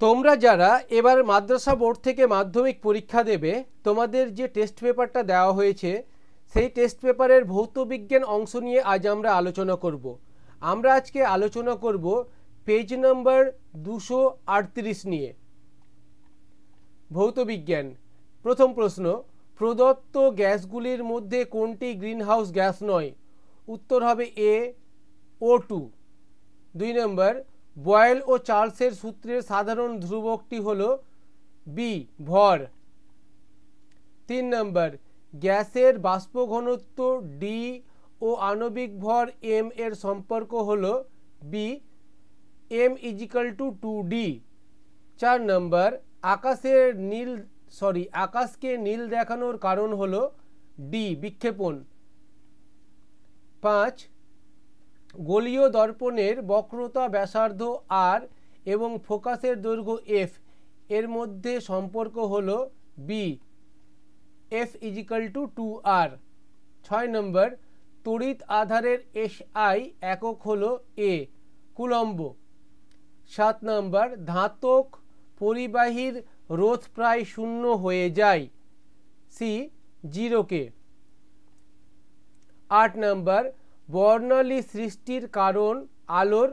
তোমরা যারা এবার মাদ্রাসা বোর্ড থেকে মাধ্যমিক পরীক্ষা দেবে, তোমাদের যে টেস্ট পেপারটা দেওয়া হয়েছে সেই টেস্ট পেপারের ভৌত বিজ্ঞান অংশ নিয়ে আজ আমরা আলোচনা করব। আমরা আজকে আলোচনা করব পেজ নাম্বার 238 নিয়ে। ভৌত বিজ্ঞান। প্রথম প্রশ্ন, প্রদত্ত গ্যাসগুলির মধ্যে কোনটি গ্রিনহাউস গ্যাস নয়? উত্তর হবে এ, O2। 2 নম্বর, বয়েল ও চার্লসের সূত্রের সাধারণ ধ্রুবকটি হলো বি, ভর। 3 নম্বর, গ্যাসের বাষ্প ঘনত্ব ডি ও আণবিক ভর এম এর সম্পর্ক হলো বি, m=2d। 4 নম্বর, আকাশকে নীল দেখানোর কারণ হলো ডি, বিক্ষেপণ। 5, গোলীয় দর্পণের বক্রতা ব্যাসার্ধ আর এবং ফোকাসের দৈর্ঘ্য এফ এর মধ্যে সম্পর্ক হলো বি, f=2r। 6 নম্বর, তড়িৎ আধানের SI একক হলো এ, কুলম্ব। 7 নম্বর, ধাতব পরিবাহীর রোধ প্রায় শূন্য হয়ে যায়, সি, 0 কে। 8 নম্বর, বর্ণালী সৃষ্টির কারণ আলোর,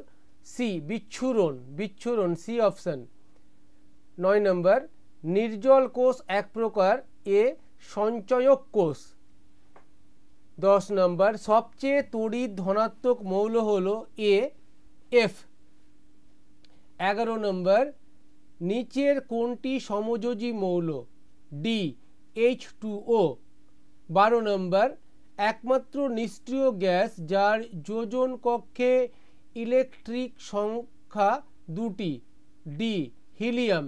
সি, বিচ্ছুরণ, সি অপশন। 9 নম্বর, নির্জল কোষ এক প্রকার, এ, সঞ্চয়ক কোষ। 10 নম্বর, সবচেয়ে তড়িৎ ধনাত্মক মৌল হলো এ, এফ। 11 নম্বর, নিচের কোনটি সমযোজী মৌল? D, H2O। 12 নম্বর, একমাত্র নিষ্ক্রিয় গ্যাস যার যোজন কক্ষে ইলেকট্রিক সংখ্যা 2টি, ডি, হিলিয়াম।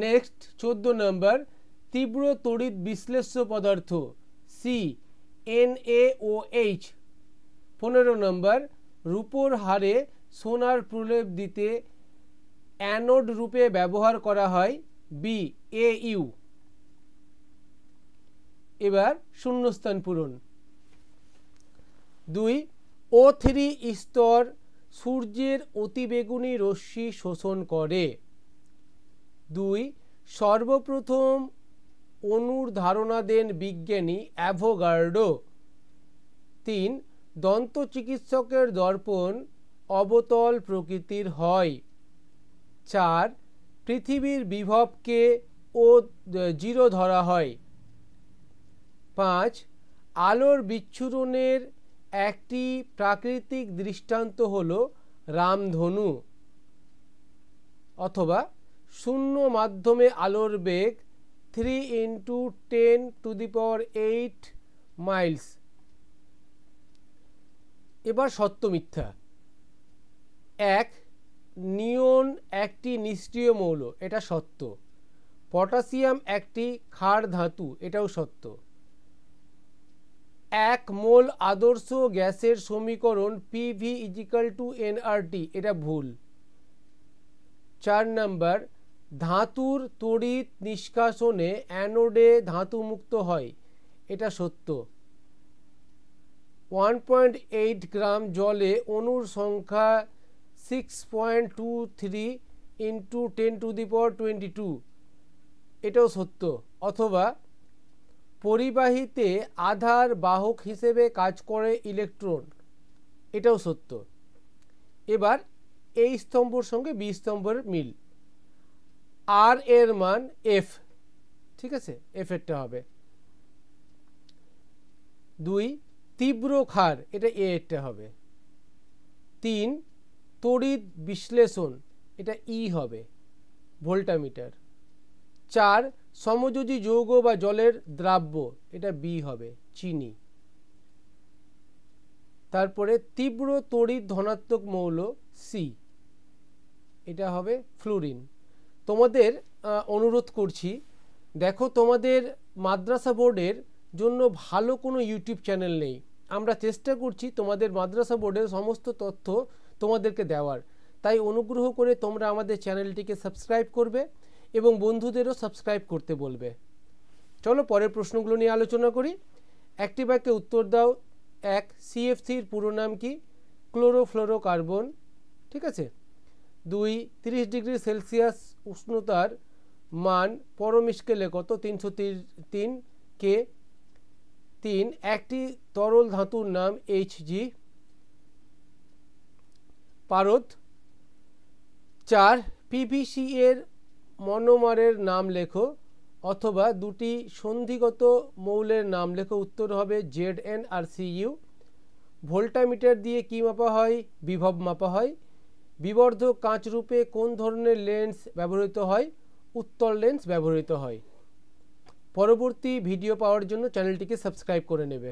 নেক্সট 14 নম্বর, তীব্র তড়িৎ বিশ্লেষ্য পদার্থ, সি, NaOH। 15 নম্বর, রূপোর হারে সোনার প্রলেপ দিতে অ্যানোড রূপে ব্যবহার করা হয়, বি, Au। এবার শূন্যস্থান পূরণ। 2, O3 স্তর সূর্যের অতিবেগুনি রশ্মি শোষণ করে। 2, সর্বপ্রথম অণুর ধারণা দেন বিজ্ঞানী অ্যাভোগাড্রো। 3, দন্ত চিকিৎসকের দর্পণ অবতল প্রকৃতির হয়। 4, পৃথিবীর বিভবকে O0 ধরা হয়। 5, আলোর বিচ্ছুরণের একটি প্রাকৃতিক দৃষ্টান্ত হলো রামধনু, অথবা শূন্য মাধ্যমে আলোর বেগ 3 × 10⁸ মাইলস। এবার সত্য মিথ্যা। 1, নিয়ন একটি নিষ্ক্রিয় মৌল, এটা সত্য। পটাশিয়াম একটি ক্ষার ধাতু, এটাও সত্য। 1 মোল আদর্শ গ্যাসের সমীকরণ PV=nRT, এটা ভুল। 4 নম্বর, ধাতুর তড়িৎ নিষ্কাশনে অ্যানোডে ধাতু মুক্ত হয়, এটা সত্য। 1.8 গ্রাম জলে অণুর সংখ্যা 6.23 × 10⁻²২, এটাও সত্য। অথবা পরিবাহীতে আধার বাহক হিসেবে কাজ করে ইলেকট্রন, এটাও সত্য। এবার এই স্তম্ভর সঙ্গে বি স্তম্ভের মিল। আর এর মান এফ, ঠিক আছে, এফ এরটা হবে। 2, তীব্র ক্ষার, এটা এ এরটা হবে। 3, তড়িৎ বিশ্লেষণ, এটা ই হবে, ভোল্টামিটার। 4, সমযোজী যৌগ বা জলের দ্রাব্য, এটা বি হবে, চিনি। তারপরে তীব্র তড়িৎ ধনাত্মক মৌল, সি, এটা হবে ফ্লুরিন। তোমাদের অনুরোধ করছি, দেখো তোমাদের মাদ্রাসা বোর্ডের জন্য ভালো কোনো ইউটিউব চ্যানেল নেই। আমরা চেষ্টা করছি তোমাদের মাদ্রাসা বোর্ডের সমস্ত তথ্য তোমাদেরকে দেওয়ার, তাই অনুগ্রহ করে তোমরা আমাদের চ্যানেলটিকে সাবস্ক্রাইব করবে এবং বন্ধুদেরও সাবস্ক্রাইব করতে বলবে। চলো পরের প্রশ্নগুলো নিয়ে আলোচনা করি। একটি বাক্যে উত্তর দাও। 1, CFCর পুরো নাম কি? ক্লোরোফ্লোরোকার্বন, ঠিক আছে। 2 30 ডিগ্রি সেলসিয়াস উষ্ণতার মান পরম স্কেলে কত 303 কে। 3 একটি তরল ধাতুর নাম Hg। পারদ। 4 PVC এর মনোমারের নাম লেখো অথবা দুটি সন্ধিগত মৌলের নাম লেখো। উত্তর হবে Zn আর Cu। ভোল্টামিটার দিয়ে কি মাপা হয়? বিভব মাপা হয়। বিবর্ধক কাঁচ রূপে কোন ধরনের লেন্স ব্যবহৃত হয়? উত্তল লেন্স ব্যবহৃত হয়। পরবর্তী ভিডিও পাওয়ার জন্য চ্যানেলটিকে সাবস্ক্রাইব করে নেবে।